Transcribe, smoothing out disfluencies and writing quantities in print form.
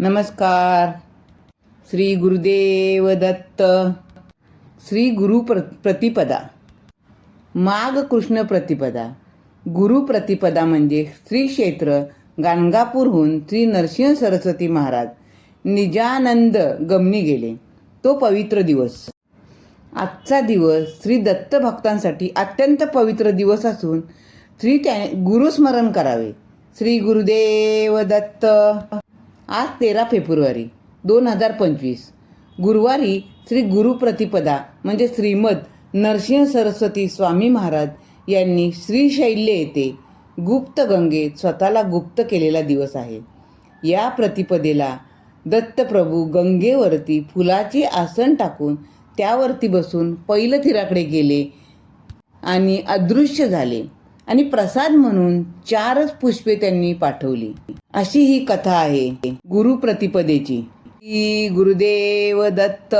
नमस्कार. श्री गुरुदेव दत्त. श्री गुरु प्रतिपदा. माघ कृष्ण प्रतिपदा. गुरु प्रतिपदा म्हणजे श्री क्षेत्र गाणगापूरहून श्री नरसिंह सरस्वती महाराज निजानंद गमनी गेले तो पवित्र दिवस. आजचा दिवस श्री दत्त भक्तांसाठी अत्यंत पवित्र दिवस असून गुरुस्मरण करावे. श्री गुरुदेव दत्त. आज 13 फेब्रुवारी 2025 गुरुवारी श्री गुरु प्रतिपदा म्हणजे श्रीमद नरसिंह सरस्वती स्वामी महाराज यांनी श्रीशैल्य येथे गुप्त गंगेत स्वतःला गुप्त केलेला दिवस आहे. या प्रतिपदेला दत्तप्रभू गंगेवरती फुलाचे आसन टाकून त्यावरती बसून पैलतीराकडे गेले आणि अदृश्य झाले आणि प्रसाद म्हणून 4 पुष्पे त्यांनी पाठवली. अशी ही कथा आहे गुरु प्रतिपदेची. श्री गुरुदेव दत्त.